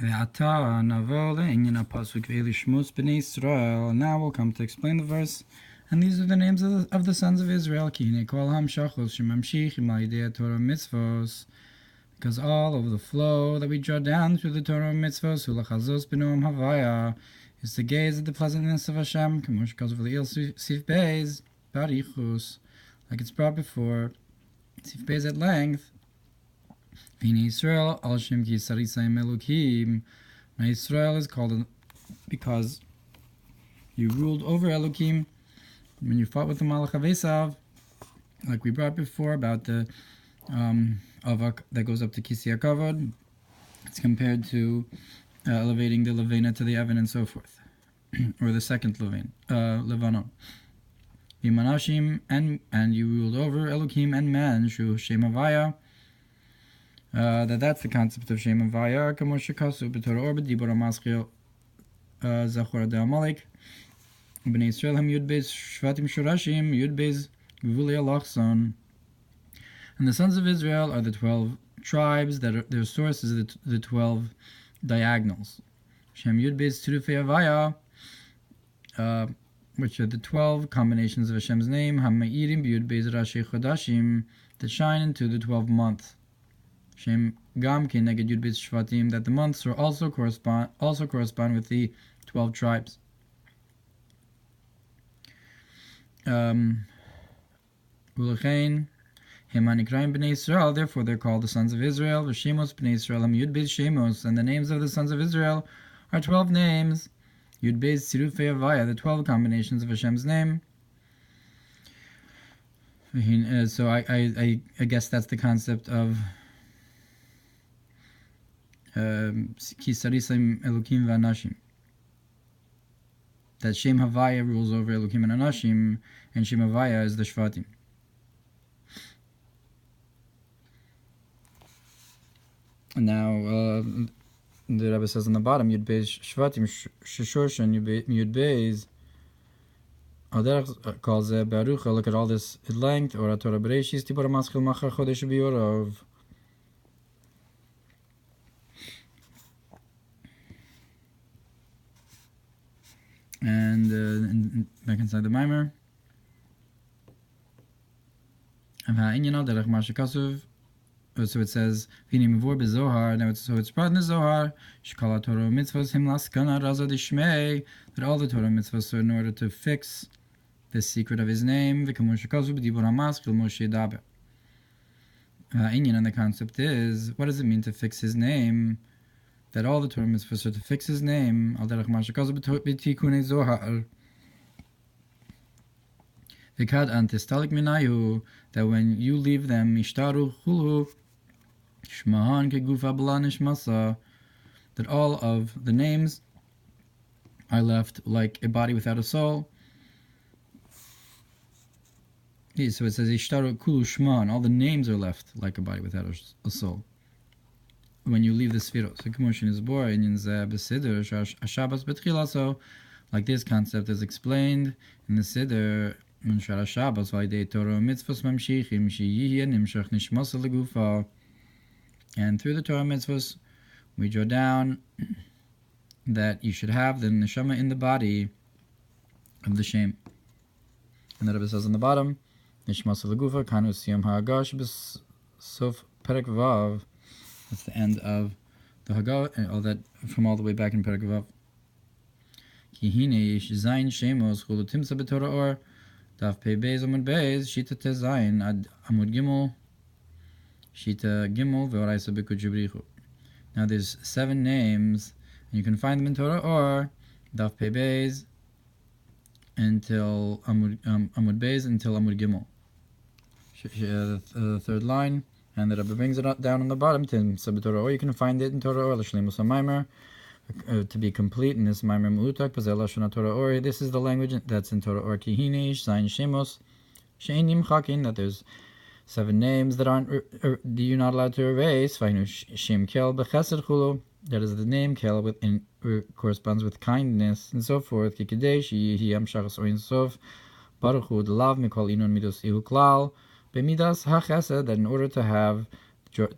Ve'ata navo le'inyan pasuk ve'elu shmos b'nei Yisrael. Now we'll come to explain the verse. And these are the names of the sons of Israel. Ki hinei kol hamshachos shemamshich im al-yidei Torah mitzvos. Because all of the flow that we draw down through the Torah mitzvos, hu lachazos b'noam havaya, is to gaze at the pleasantness of Hashem. K'mosh kazov le'il sif beis barichus, like it's brought before. Sif beis at length. V'hinei Yisrael al shem ki sarisayim elokim. Now Yisrael is called because you ruled over Elokim when you fought with the Malach of Esav, like we brought before about the avak that goes up to Kisi HaKavod. It's compared to elevating the Levena to the Evan and so forth, or the second Levanon. V'manashim, and you ruled over Elokim and man, Shu Shem Havaya. That's the concept of Shem Havaya. Kamosh Kasu b'Torah or b'Dibur HaMaschil Zachor De'Amalek. B'nei Yisrael ham Yud Beis Shvatim Shorashim Yud Beis Gvulei Alachson. And the sons of Israel are the 12 tribes that are, their source is the 12 diagonals. Shem Yud Beis Turufei Havaya, which are the 12 combinations of Hashem's name. Hama'irim Yud Beis Rashi Chodashim, that shine into the 12 months. Shem Gam Ke Neged Yud Beis Shvatim, that the months are also correspond with the 12 tribes. Ulechein Hemanikraim B'nei Yisrael, therefore they're called the sons of Israel. V'Shemos B'nei Yisrael Ham Yud Beis Shemos, and the names of the sons of Israel are 12 names. Yud Beis Tzirufei Havaya, the 12 combinations of Hashem's name. So I guess that's the concept of Ki Sarisayim Elokim V'Anashim, that Shem Havaya rules over Elokim and Anashim, and Shem Havaya is the Shvatim. Now, the Rebbe says on the bottom, Yud Beis Shvatim Sheshoshan Yud Beis Aderech calls it Baruch. Look at all this at length. Ohr Hatorah Bereishis Tibor Maschil Machar Chodesh B'Yorov. And back inside the Mamer, so it says, now it's brought in the Zohar, that all the Torah mitzvahs are in order to fix the secret of his name. And the concept is, what does it mean to fix his name? That all the Torah mitzvahs are to fix his name. That when you leave them, that all of the names are left like a body without a soul. So it says Ishtaru Kulu Shman, all the names are left like a body without a soul when you leave the Sfiros. So like this concept is explained in the Siddur in Shara Shabbos, and through the Torah mitzvahs we draw down that you should have the neshama in the body of the Shem. And the Rebbe says on the bottom, Nishmas legufa kanu siyam ha'agash b'sof perek vav. That's the end of the Hagahot, and all that from all the way back in Perek Vav. Ki hinei yesh zayin shemos chulu timsa b'Torah or daf pei beis amud beis shita te zayin ad amud gimel shita gimel ve'oraisa b'kujubrichu. Now there's 7 names, and you can find them in Torah or daf pei beis until amud beis until amud gimel, the third line. And the Rebbe brings it down on the bottom to Torah, or you can find it in Torah or l'shleimus Mamer, to be complete in this Mamer Mu'utak, Pazel Torah or. This is the language that's in Torah or. Ki hinei zayin shemos she'ein nimchakin, that there's 7 names that you're not allowed to erase. Vaynu shem kel b'chesed chulu, that is the name kel corresponds with kindness and so forth. Ki kedei she'yihi amshachas oin sof baruch hu d'lav mikol inon midos ihu klal. B'midas ha'chesed, that in order to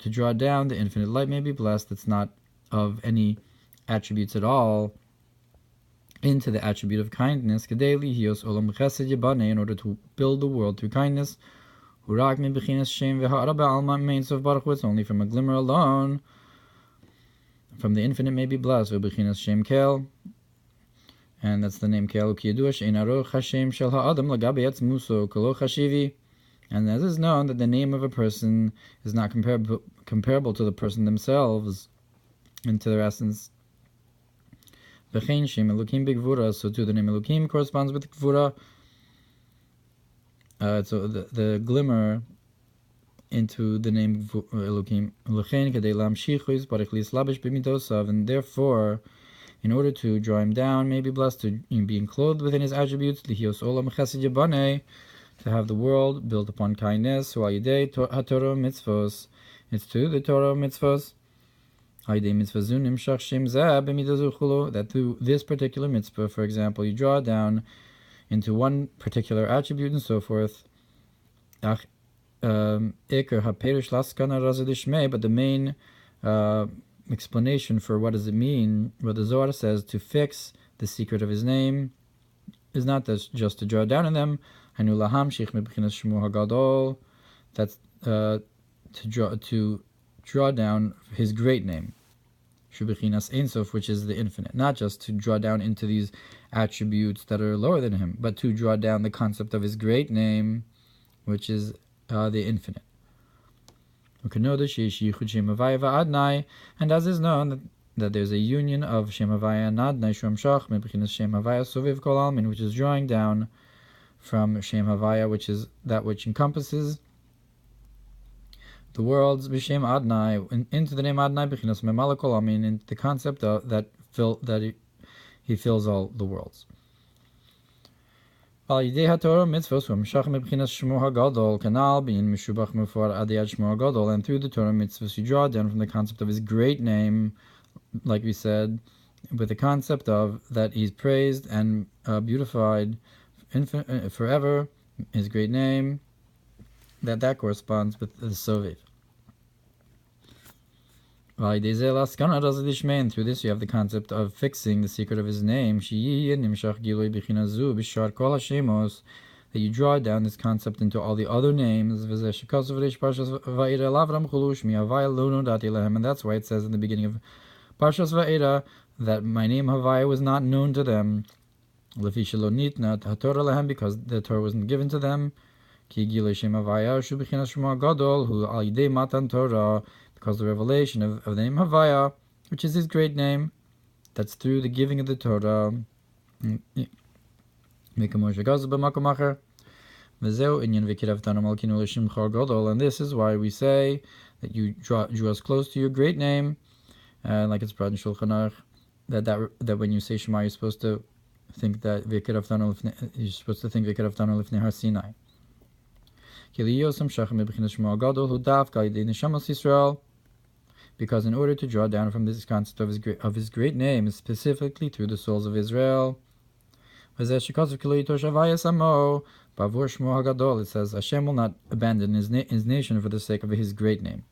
draw down the infinite light may be blessed, that's not of any attributes at all into the attribute of kindness, in order to build the world through kindness. It's only from a glimmer alone, from the infinite may be blessed. And that's the name Kel. And as is known that the name of a person is not comparable to the person themselves and to their essence. So too the name Elokim corresponds with Gvura. So the glimmer into the name Elokim. And therefore, in order to draw him down, may be blessed to being clothed within his attributes, to have the world built upon kindness. It's to the Torah mitzvos that through this particular mitzvah, for example, you draw down into one particular attribute and so forth. But the main explanation for what does it mean, what the Zohar says, to fix the secret of his name, is not just to draw down on them. That's to draw down his great name, which is the infinite. Not just to draw down into these attributes that are lower than him, but to draw down the concept of his great name, which is the infinite. And as is known that there's a union of Shem Havaya and Adnai Shem Havaya Soviv Kol Almin, which is drawing down from Shem Havaya, which is that which encompasses the worlds, B'Shem Adnai, into the name Adnai, B'chinas Memala Kol Almin, into the concept of that he fills all the worlds. And through the Torah mitzvahs you draw down from the concept of his great name, like we said, with the concept of that he's praised and beautified forever, his great name, that corresponds with the Soviv. And through this you have the concept of fixing the secret of his name, that you draw down this concept into all the other names. And that's why it says in the beginning of Parshas Vaera that my name Havaya was not known to them, because the Torah wasn't given to them. Because the revelation of the name Havaya, which is his great name, that's through the giving of the Torah. And this is why we say that you drew us close to your great name, like it's brought in Shulchan Aruch, that when you say Shema, you're supposed to think that V'kirav Tanu Lifnei Har Sinai. Because in order to draw down from this concept of his great name, specifically through the souls of Israel, it says Hashem will not abandon his nation for the sake of his great name,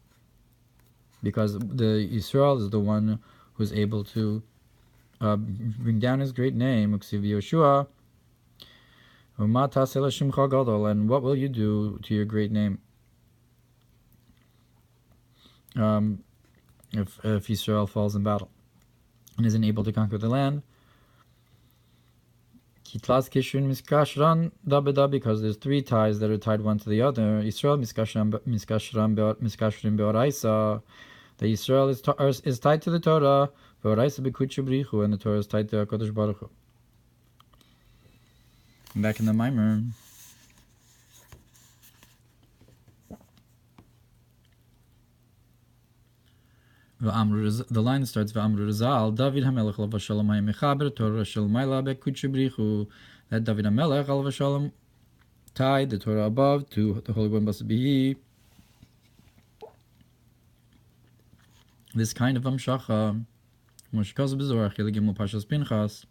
because the Israel is the one who is able to bring down his great name. And what will you do to your great name if Israel falls in battle and isn't able to conquer the land? Because there's three ties that are tied one to the other. Israel the Israel is tied to the Torah, and the Torah is tied to HaKadosh Baruch Hu. Back in the Mamer. The line starts V'amru Rizal, David HaMelech Alav Shalom HaMechaber Torah Shel Maila B'Kutche Brichu, that David HaMelech Alav Shalom tied the Torah above to the Holy One Blessed be He. This kind of Amshacha, Moshe Kaz B'Zohar Chilek Gimel Parshas Pinchas,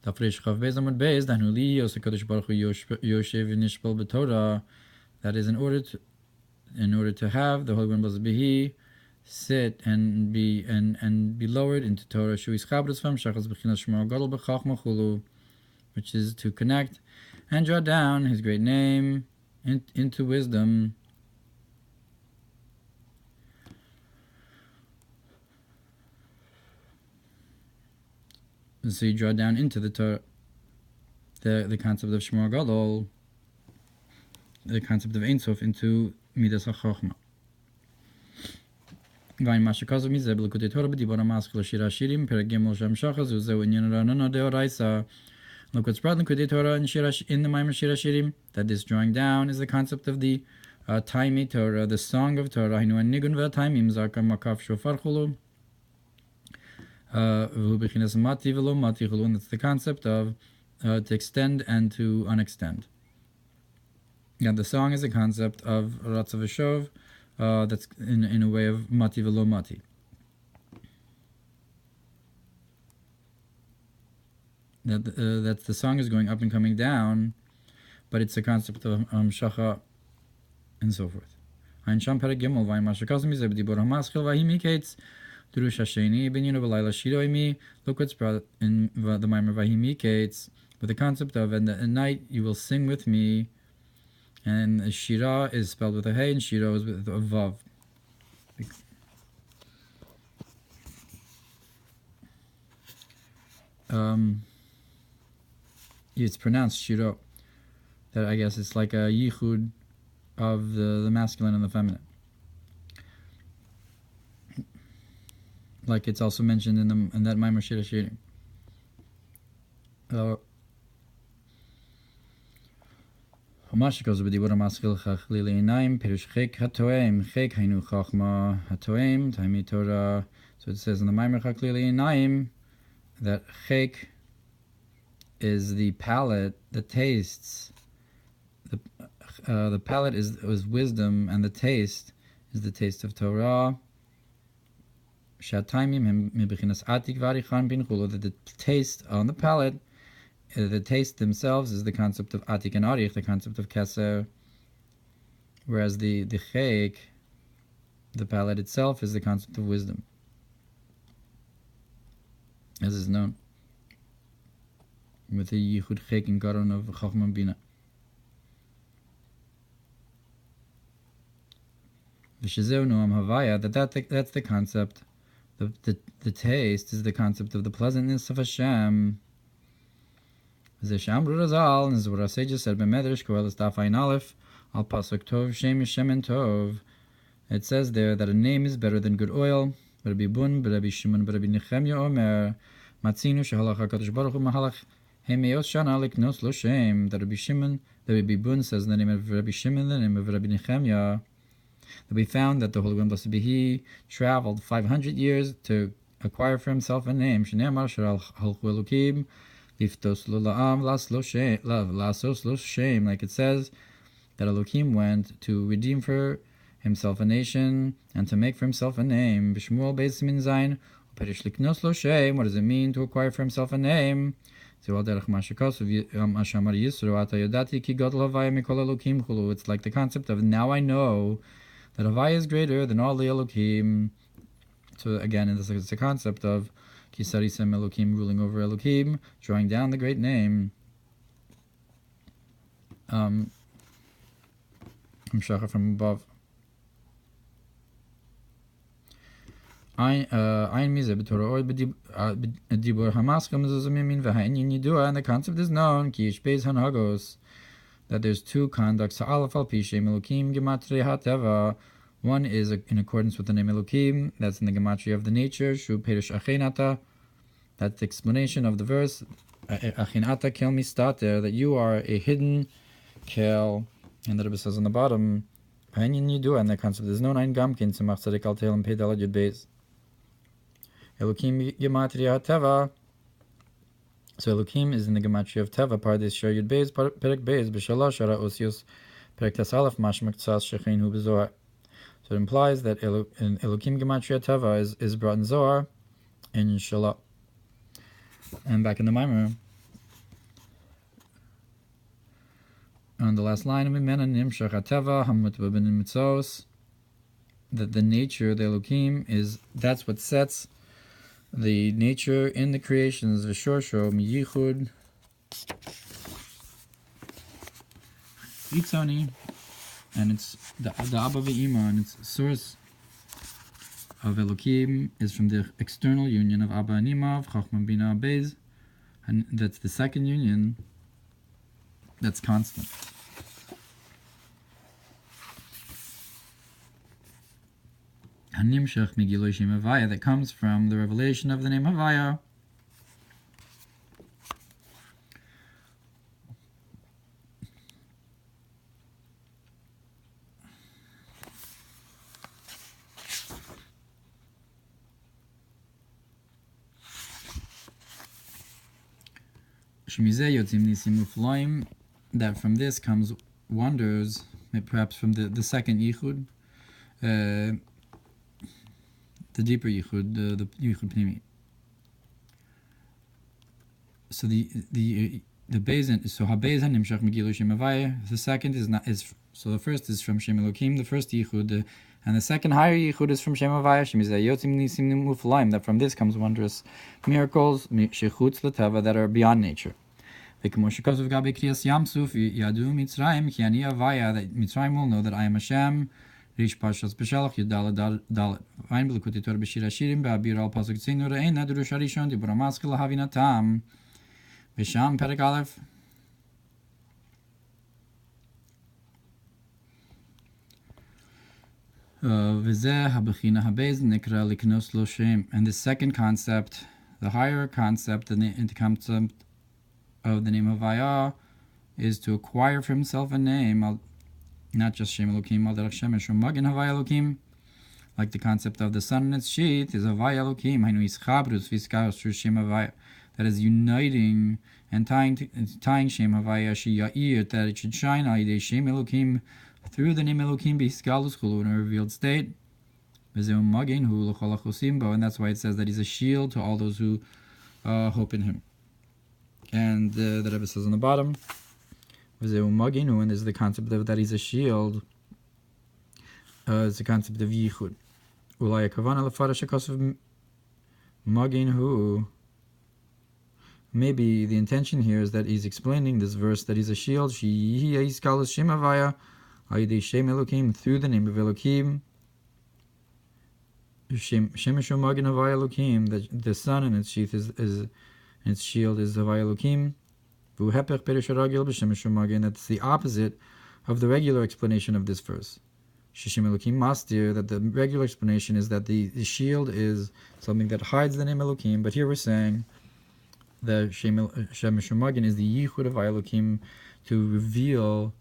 Tafresh Chav Beis Amud Beis, Danu Li Yosef Kadosh Baruch Hu Yoshev Nishbal B'Torah, that is in order to have the Holy One Blessed be He sit and be lowered into Torah, which is to connect and draw down his great name into wisdom. So you draw down into the Torah the concept of Shemor Gadol, the concept of Ein Sof, into Midas HaChochma. Vayin Mashakazav Mizeh B'Likutei Torah B'Dibur HaMaskil Shir HaShirim Perek Gimel Shem Shachas Uzeu Inyan Ranana Deoraisa. Look what's brought in Likutei Torah in the Mamer Shir HaShirim, that this drawing down is the concept of the Taimi Torah, the song of Torah. Hinu Nigun V'Taimim Zakam Makaf Shofar Chulu. Mati velo mati chulu, and that's the concept of to extend and to unextend. Yeah, the song is a concept of Ratzav V'Shov, that's in a way of mati velo mati. That the song is going up and coming down, but it's a concept of Shacha and so forth. Ein Sham Perek Gimel Vayin Mashakazim Mizeh B'Dibur HaMaskil Vahimikates. Look what's brought in the Mamer Vahimikates with the concept of, and at night you will sing with me, and Shira is spelled with a hey and Shira is with a vav. It's pronounced Shira. That I guess it's like a yichud of the masculine and the feminine. Like it's also mentioned in that Mamer Shir HaShirim. Hamashikos b'dibur hamaskil chachlili einayim perush chek hatoem chek hainu chachma hatoem taimi Torah. So it says in the Mamer chachlili einayim that chek is the palate, the tastes. The palate is wisdom, and the taste is the taste of Torah. That the taste on the palate, the taste themselves is the concept of atik and arich, the concept of keser, whereas the chek, the palate itself, is the concept of wisdom, as is known with the yichud chek and garon of chachma bina. V'shezeu noam havaya, that's the concept. The taste is the concept of the pleasantness of Hashem. Zesham Razal, and this is what our sages said. B'medrash Koheles Daf Ayin Aleph Al Pasuk Tov Shem Yishem and Tov. It says there that a name is better than good oil. Rabbi Bun, Rabbi Shimon, Rabbi Nechemya Omer Matzinu Shehalach Hakadosh Baruch Hu Mahalach Hemeyos Shana Liknos Lo Shem. That Rabbi Shimon, the Rabbi Bun says in the name of Rabbi Shimon, the name of Rabbi Nechemya, that we found that the Holy One, blessed be He, traveled 500 years to acquire for himself a name. Shneimar Shal Halchu Elokim Liftos Lo La'am Lasos Lo Shem. Like it says that Elokim went to redeem for himself a nation and to make for himself a name. B'Shmuel Beis Min Zayin Perish Liknos Lo Shem. What does it mean to acquire for himself a name? It's like the concept of, now I know that Havaya is greater than all the Elokim. So again, this is the concept of Kisarisem Elokim, ruling over Elokim, drawing down the great name. Hamshacha from above. Ein Mizeh b'Torah b'Dibur HaMaskil Mezuzah v'Ha'inyin Yidua, and the concept is known, Ki Yish Beis Hagahos, that there's two conducts. Ha'alef al pi Shem Elokim Gematria HaTeva. One is in accordance with the name Elokim, that's in the gematria of the nature. Shu Perish Achinata, that's the explanation of the verse. Achinata kel mistater, that you are a hidden kel. And the Rebbe says on the bottom, Ha'inyin Yidua, and the concept is known. Ein Gamkin Tzemach Tzedek Al Tehillim Pei Daled Yud Beis. Elokim Gematria Teva. So Elokim is in the gematria of Teva, Pardes Shar Yud Beis, Perek Beis, B'Shalosh Shara Osios, Perek Tes Aleph, Mashmak Tzas Shechin Hu B'Zohar. So it implies that Elokim gematria Teva is brought in Zohar, in Shalah. And back in the Mamer, on the last line, Mimena Nimshach HaTeva, Hamut B'Benim Mitzos. that the nature, the Elokim, that's what sets the nature in the creations, the Shorsho, Miyichud, Itzoni, and it's the Abba Ve'ima, and its source of Elokim is from the external union of Abba and Ima, of Chachma Bina Bez, and that's the second union that's constant. Hanimshach Migiloi Shem Havaya, that comes from the revelation of the name Havaya. Shemizeh Yotzim Nisim Ufloim, that from this comes wonders, perhaps from the second Yichud, the deeper Yichud, the Yichud Pnimi. So the Beis, so HaBeis Nimshach Megilui Shem Havaya. The second so the first is from Shem Elokim, the first Yichud, and the second higher Yichud is from Shem Havaya. Shemizeh Yotzim Nisim Ufloim, that from this comes wondrous miracles, Shechutz L'Teva, that are beyond nature. V'kemo shekosov gabe kriyas Yamsuf yadu Mitzrayim ki ani Havaya, that Mitzrayim will know that I am Hashem. Rish Parshas B'Shalach Yudal Dalet. Vayin b'Likutei Torah b'Shir Hashirim b'Abir al Pasuk Tzinu Re'ena Drush Harishon Dibur HaMaskil Havinatam V'Sham Perek Aleph. V'Zeh HaBechina HaBeis Nikra Liknos Lo Shem. And the second concept, the higher concept, the concept of the name Havaya, is to acquire for himself a name, not just Shem Elokim, al derech Shemesh Magin Havaya Elokim, like the concept of the sun and its sheath is Havaya Elokim, Hainu Ischabrus V'Iskaros through Shem Havaya, that is uniting and tying Shem Havaya Shiya'ir, that it should shine Aidei Shem Elokim, through the name Elokim B'Hiskalus Chulu, in a revealed state. V'Zeu Magin Hu L'Chol HaChosim Bo, and that's why it says that he's a shield to all those who hope in him. And the Rebbe says on the bottom, V'Zeu Magin Hu, and this is the concept of that he's a shield. It's the concept of Yichud. Ulai Kavana L'Farash HaKosav Magin Hu. Maybe the intention here is that he's explaining this verse that he's a shield. She Yiskalos Shem Havaya Ayidei Shem Elokim, through the name of Elokim. Shem Magin Havaya Elokim, that the sun and its sheath is its shield is Havaya Elokim. V'Uhepech Perish Haragil B'Shem Magin. That's the opposite of the regular explanation of this verse. Shishim Elokim Mastir, that the regular explanation is that the shield is something that hides the name Elokim, but here we're saying the Shem Magin is the Yichud of Elokim, to reveal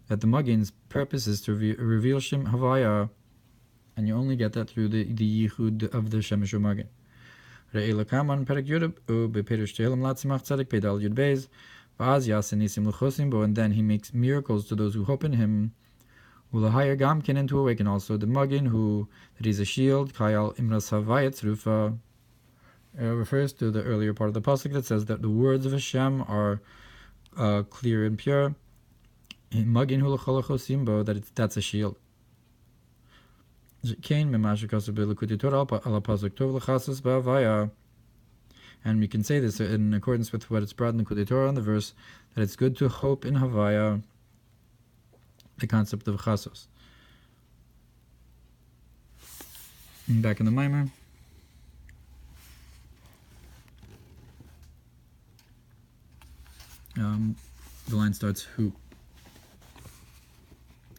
that the Magin's purpose is to reveal Shem Havaya, and you only get that through the Yichud of the Shem Magin. Re'ela Kaman Perek Yud Be'Perish Tehelim Latzimach Tzedek Pedal Yud Beis V'az Yasin Nisim L'Chosim Bo, and then he makes miracles to those who hope in him. Ulahayar Gamkin, and to awaken also the Magin, who that he's a shield. Kayal Imras Havaya Tzrufa refers to the earlier part of the pasuk that says that the words of Hashem are clear and pure. Magin Hu L'Chol HaChosim Bo, that's a shield. And we can say this in accordance with what it's brought in the Likutei Torah on the verse, that it's good to hope in Havaya, the concept of Chasos. Back in the Mamer. The line starts who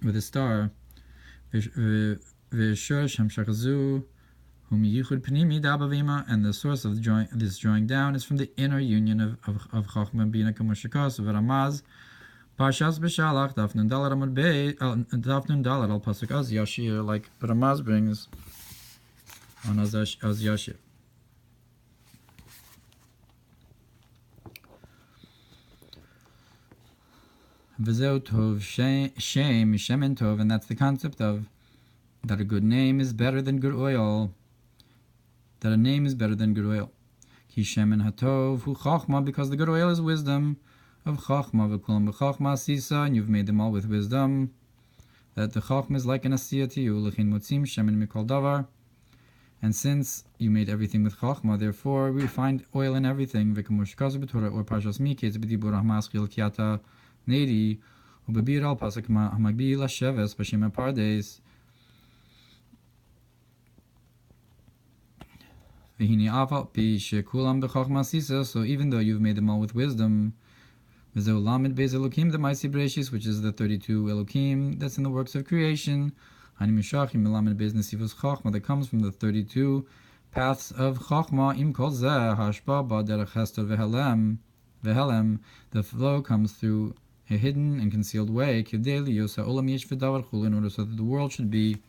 with a star. And the source of this drawing down is from the inner union of Chachma and Bina Kamoshikos of Ramaz. Parshas B'Shalach Daf Nun Dalet Amud Beit Daf Nun Dalet al Pasuk Az Yashir, like Ramaz brings on Az Yashir. V'zeu Tov Shem Shemen Tov, and that's the concept of that a good name is better than good oil. That a name is better than good oil. Ki Shemen Hatov Hu Chachma, because the good oil is wisdom of Chachma. V'kulam b'Chachma Sisa, and you've made them all with wisdom. that the Chachma is like an Asiyah to you, L'chin Motzim Shemen Mikol Davar. And since you made everything with Chachma, therefore we find oil in everything. V'kamosh kazu b'Torah or Parshas Miketz b'dibur ha'maschil kiata neri u'b'bir al pasuk ha'magbi l'sheves b'shem ha'pardes. V'hini aval pi shekulam b'chachma sisa. So even though you've made them all with wisdom, v'zeu lamed beis elokim the ma'asi breshis, which is the 32 elokim that's in the works of creation. That comes from the 32 paths of Chachma. Im kol zeh hashpa ba derech hester vehelem. The flow comes through a hidden and concealed way. Kidei liyosa olam yesh v'davar chul, in order so that the world should be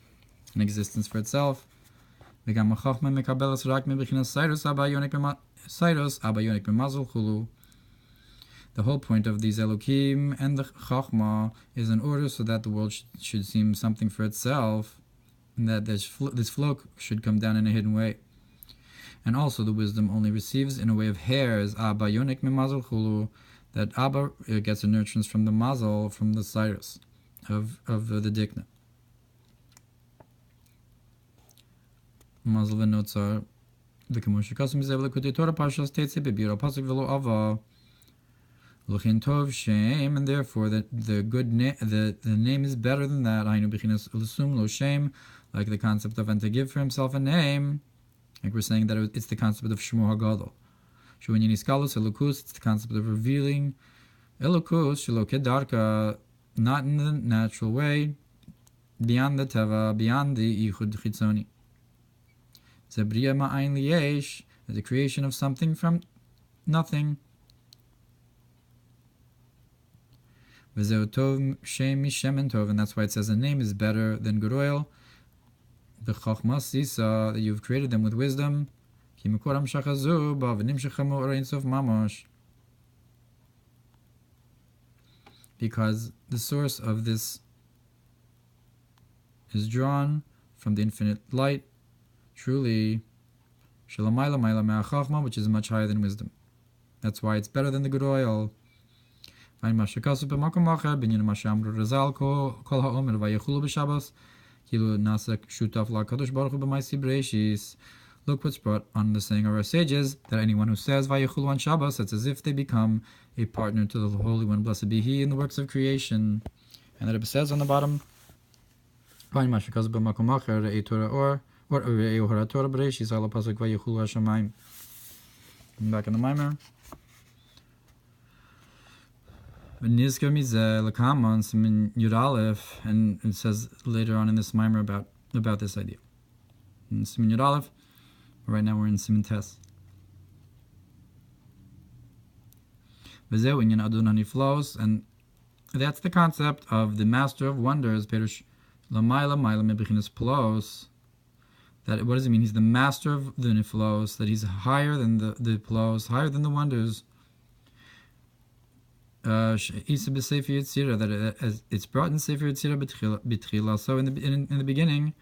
an existence for itself. V'gam hachachma mekabelas rak mebechinas sairos abayonik b'mazal chulu. The whole point of these Elokim and the Chachma is in order so that the world should seem something for itself, and that this flow should come down in a hidden way. And also the wisdom only receives in a way of hairs, Abba Yonik Mimazal Chulu, that Abba gets a nurturance from the Mazal, from the Cyrus of the Dikna. Mazal v'notzar, v'kemoshikasim zev l'kutei Torah Parshas teitze b'bira pasuk v'lo ava. Luchin tov shame, and therefore the name is better than that. Ainu b'chinas l'sum lo shame, like the concept of and to give for himself a name. Like we're saying that it's the concept of Shmo Hagadol. Shuin yiniskalus elokus, it's the concept of revealing elokus shelo kedarka, not in the natural way, beyond the teva, beyond the yichud chitzoni. Zebriya ma'ayin liyesh, the creation of something from nothing. V'zeu tov shem mishemen tov, and that's why it says a name is better than good oil. The chachma sisa, that you've created them with wisdom. Ki mekoram shachazu ba v'nimshecha me'or ein sof mamash. Because the source of this is drawn from the infinite light, truly, shalamayla mayla me'achachma, which is much higher than wisdom. That's why it's better than the good oil. Look what's brought on the saying of our sages, that anyone who says Vayechulu on Shabbos, it's as if they become a partner to the Holy One, blessed be He, in the works of creation. And that it says on the bottom, back in the Mamer. And it says later on in this Mamer about this idea. In Siman Yud Aleph, right now we're in Siman Tes. And that's the concept of the Master of Wonders. That what does it mean? He's the Master of the Niflos, that he's higher than the Plos, higher than the wonders. That it's brought in Sefer Yetzirah B'tchila. So in the beginning,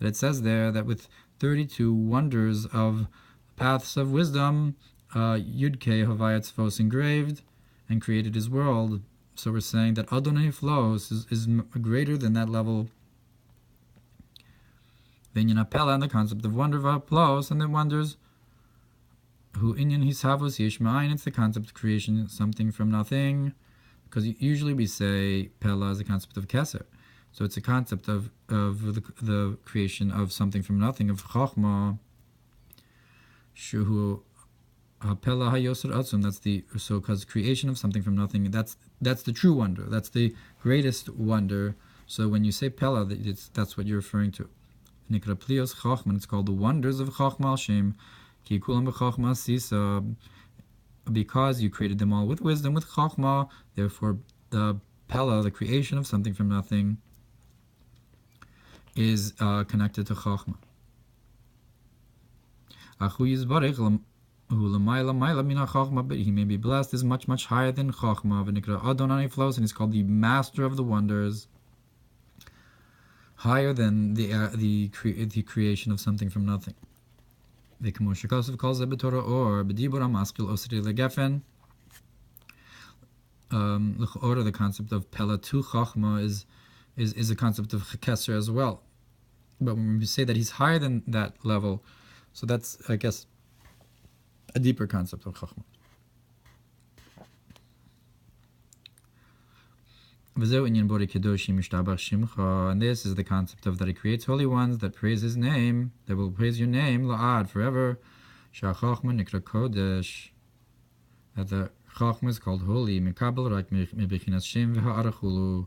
that it says there that with 32 wonders of paths of wisdom, Yud Kei Havayat Tzvos engraved and created his world. So we're saying that Adonai Flows is greater than that level. V'inyan Apela, and the concept of wonder v'aplos, and the wonders who inyan hisavos yesh ma'ayin, it's the concept of creation, something from nothing, because usually we say Pela is the concept of Keser, so it's a concept of the creation of something from nothing, of Chachma, Shuhu Pela hayoser atzum. That's the because creation of something from nothing. That's the true wonder. That's the greatest wonder. So when you say Pela, that's what you're referring to. Nikra Plios Chachman, it's called the wonders of Chachma al Shem, Ki Kulam b'Chachma Sisa, because you created them all with wisdom, with Chachma, therefore the Pella, the creation of something from nothing, is connected to Chachma. Achu Yizbarech Hu L'mayla Mayla Mina Chachma, but he may be blessed, is much, much higher than Chachma, V'nikra Adonai Flows, and he's called the Master of the Wonders, higher than the creation of something from nothing. Or L'cha'ora, the concept of Pela to Chachma is a concept of Chakesser as well. But when we say that he's higher than that level, so that's, I guess, a deeper concept of Chachma. And this is the concept of that he creates holy ones that praise his name, that will praise your name, la'ad, forever. Sha'chachma nikra kodesh, that the Chachma is called holy, mikabel rak mebechinas shem v'ha'arachulu.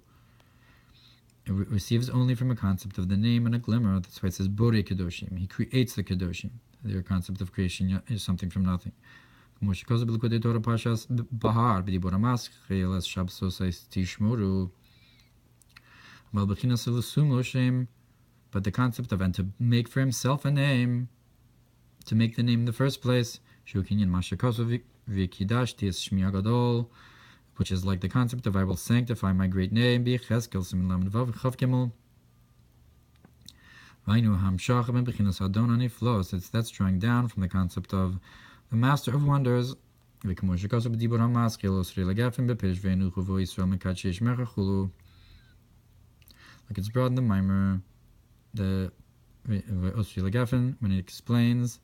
It receives only from a concept of the name and a glimmer. That's why it says Borei Kedoshim. He creates the Kedoshim. Their concept of creation is something from nothing. Parshas Bahar b'diboramas chelas shabsosais tishmoru. Malbechinas elusum loshem. But the concept of, and to make for himself a name, to make the name in the first place, Shukinyan Mashakosov v'kidash tis shmi agadol, which is like the concept of I will sanctify my great name. That's drawing down from the concept of the Master of Wonders. Like it's brought in the Mamer, when it explains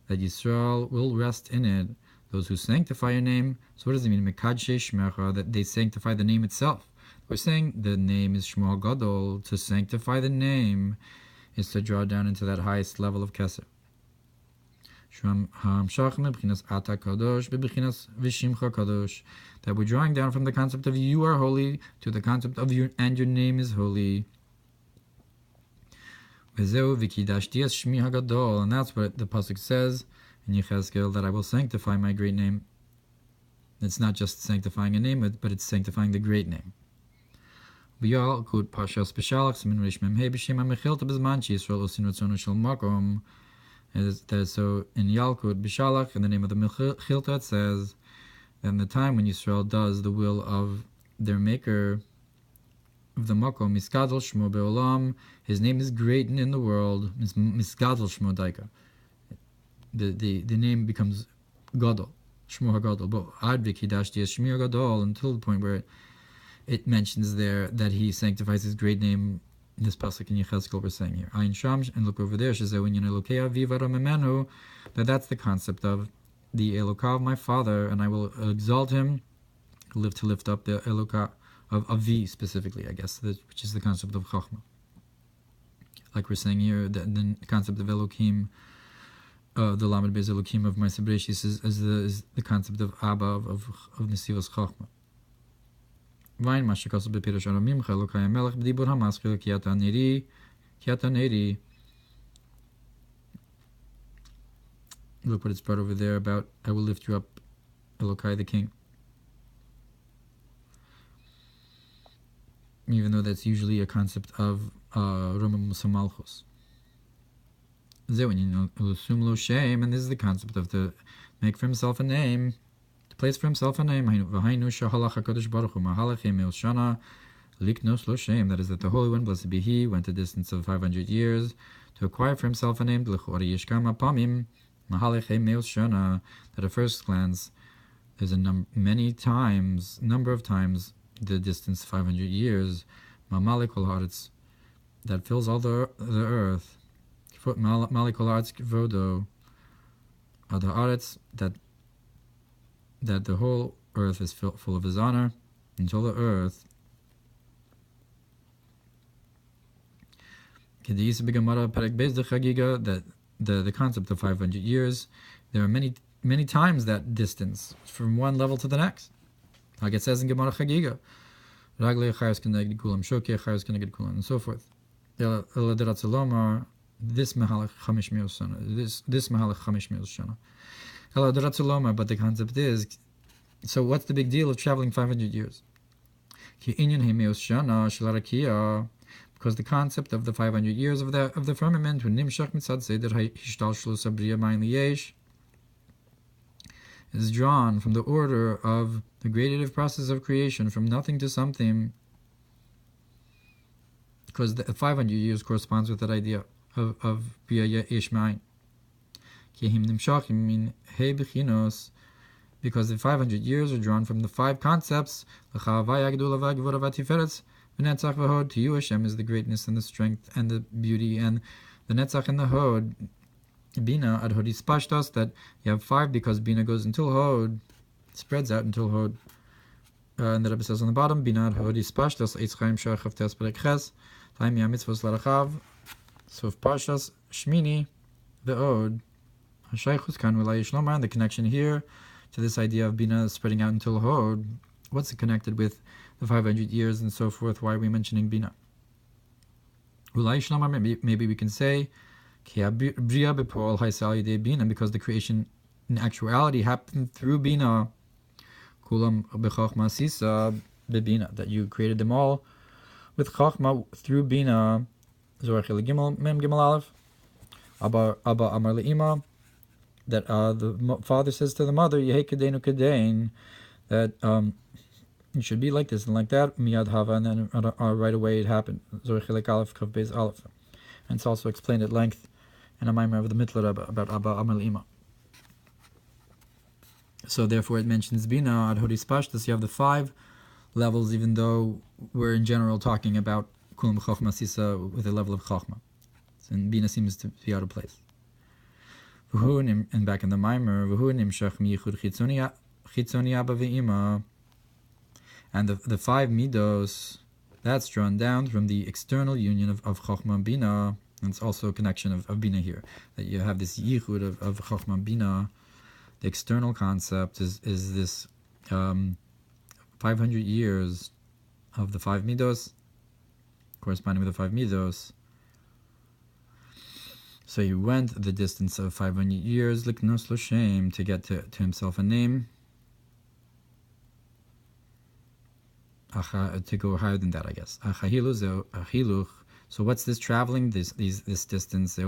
that Yisrael will rest in it, those who sanctify your name. So what does it mean? That they sanctify the name itself. We're saying the name is Shmo Gadol. To sanctify the name is to draw down into that highest level of Kesser. That we're drawing down from the concept of you are holy to the concept of you and your name is holy. And that's what the pasuk says in Yechezkel, that I will sanctify my great name. It's not just sanctifying a name, but it's sanctifying the great name. Parshas so in Yalkut B'Shalach, in the name of the Mechilta, it says that in the time when Yisrael does the will of their maker of the Makom, Miskadol Shmo Be'olam, his name is great in the world, Miskadol Shmo Daika. The name becomes Gadol, Shmo HaGadol, but Ad V'Kidashti Es Shmi HaGadol, until the point where it mentions there that he sanctifies his great name. This pasuk in Yechezkel we're saying here, Ayin Sham, and look over there, that that's the concept of the Elokah of my father, and I will exalt him, live to lift up the Elokah of Avi specifically, I guess, which is the concept of Chachma. Like we're saying here, the concept of Elokim, the Lamed Beis Elokim of Ma'aseh Bereshis is the concept of Abba, of Nesivos Chachma. Look what it's brought over there about I will lift you up, Elokai the King. Even though that's usually a concept of Roma Musamalchus. And this is the concept of to make for himself a name, place for himself a name. That is that the Holy One, blessed be He, went a distance of 500 years to acquire for himself a name. That at first glance there's a number of times the distance 500 years. That fills all the earth. That the whole earth is full of His honor, until the earth. That the concept of 500 years, there are many times that distance from one level to the next. Like it says in Gemara Chagiga, and so forth. This mahalach chamish mi'os shana. This mahalach chamish mi'os shana. But the concept is, so what's the big deal of traveling 500 years? Because the concept of the 500 years of the firmament is drawn from the order of the gradative process of creation, from nothing to something. Because the 500 years corresponds with that idea of Bria Yesh Ma'ayin. because the 500 years are drawn from the 5 concepts. To you, Hashem is the greatness and the strength and the beauty and the Netzach and the Hod. Bina ad Hodis Pashtos, that you have 5 because Bina goes until Hod, spreads out until Hod. And the Rebbe says on the bottom, Bina ad Hodis Pashtos, Eitz Chaim Shach Haftes Perek Ches, Taim Yamitzvos Larachav. So if Parshas Shmini, the Od, Hashaychus Kan Ulai Shlomar, and the connection here to this idea of Bina spreading out until Hod, what's it connected with the 500 years and so forth? Why are we mentioning Bina? Ulai Shlomar, maybe we can say, because the creation in actuality happened through Bina. Kulam b'chachma sisa b'bina, that you created them all with chachma through Bina. Zorach Gimel Mem Gimel Aleph. Abba Amar Le'ima, that the father says to the mother, Yehei Kedeinu Kedein, that you should be like this and like that. Miyad Hava, and then right away it happened. Zorach Aleph Kav Beis Aleph. And it's also explained at length in a Mamer of the Mitler about Abba Amar Le'ima. So therefore it mentions Bina ad Hodis Pashtos. You have the 5 levels, even though we're in general talking about Kulam Chachma Sisa with a level of Chachma. And Bina seems to be out of place. And back in the Mamer, and the 5 midos, that's drawn down from the external union of Chachma and Bina. And it's also a connection of Bina here, that you have this yichud of Chachma and Bina. The external concept is this 500 years of the 5 midos, corresponding with the 5 midos. So he went the distance of 500 years, liknos l'shem, to get to himself a name, to go higher than that, I guess. So what's this traveling? This distance.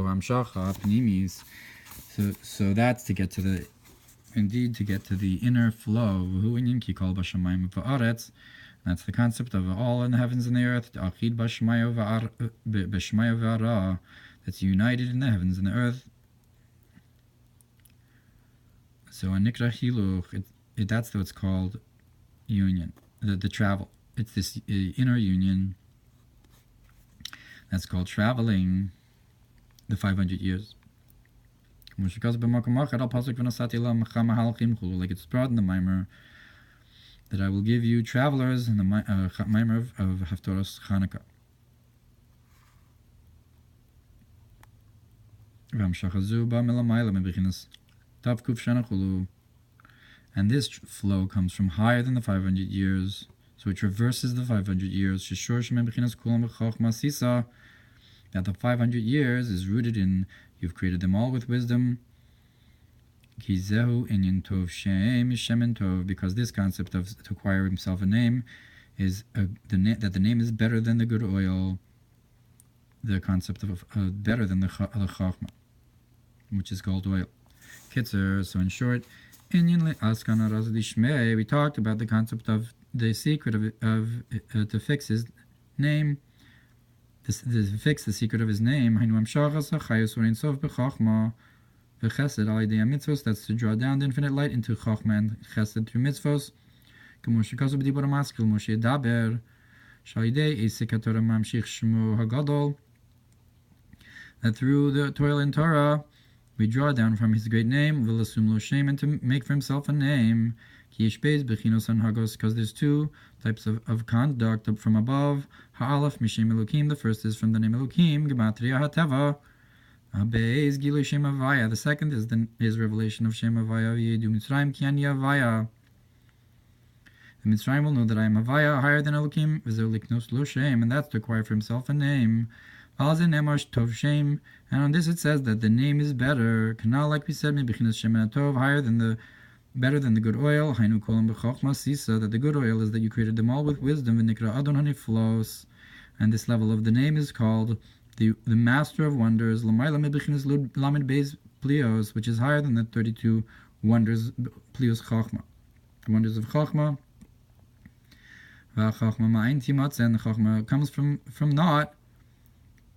So that's to get to the inner flow. That's the concept of all in the heavens and the earth. That's united in the heavens and the earth. So anikra hiluch, that's what's called union, the travel. It's this inner union that's called traveling the 500 years. Like it's brought in the Mamer, that I will give you travelers in the Mamer of Haftorah's Chanukah. And this flow comes from higher than the 500 years, so it traverses the 500 years. That the 500 years is rooted in, you've created them all with wisdom. Because this concept of to acquire himself a name is that the name is better than the good oil, the concept of better than the chachma, which is called oil. Kitzer, so in short, we talked about the concept of the secret of to fix his name, to fix the secret of his name. That's to draw down the infinite light into chachma and chesed through mitzvos. That through the toil in Torah, we draw down from his great name, and to make for himself a name. Because there's 2 types of conduct from above. Ha'alef mishem Elokim, the first is from the name Elokim, gematria hateva. Is Gilu Shem Havaya. The second is revelation of Shem Havaya. V'yedu Mitzrayim ki ani Havaya. The Mitzrayim will know that I am Havaya, higher than Elokim. V'zeu liknos lo Shem, and that's to acquire for himself a name. Alzen Emash Tov Shem, and on this it says that the name is better. Kanal, like we said, Mebichinas Shem and Tov, better than the good oil. Hainu kolam b'chochma sisa, that the good oil is that you created them all with wisdom. V'nikra Adon Haniflos, and this level of the name is called the master of wonders, which is higher than the 32 wonders, plios chachma, the wonders of chachma. And the chachma comes from naught.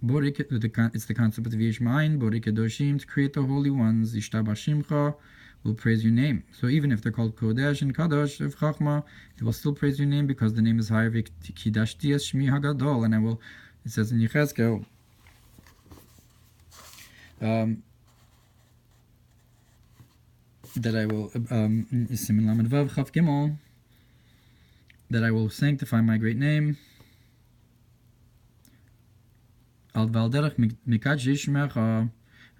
It's the concept of Yishmain, Bori Kedoshim, to create the holy ones, Ishtabashimcha, will praise your name. So even if they're called Kodesh and Kadosh of Chachma, they will still praise your name because the name is higher. Kidashti es Shmi Hagadol, and I will. It says in Yechezkel. That I will Siman Lamed Vav Chaf Gimel, that I will sanctify my great name. Al Valderach Mikadshi Shmecha,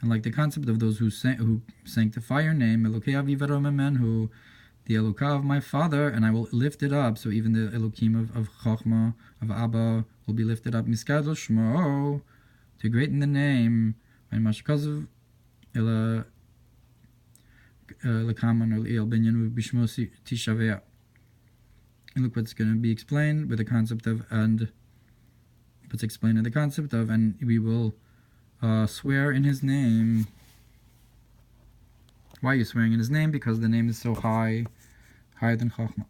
and like the concept of those who sanctify your name, Elokei Avi V'Romemen, who the Elokah of my father, and I will lift it up. So even the Elokim of Chachma, of Abba, will be lifted up. Miskadol Shmo, to greaten the name. And Mashkazav Ela Lekaman or El Binyan Bishmo Tishavea. And look what's going to be explained with the concept of, and what's explained in the concept of, and we will swear in his name. Why are you swearing in his name? Because the name is so high, higher than Chachma.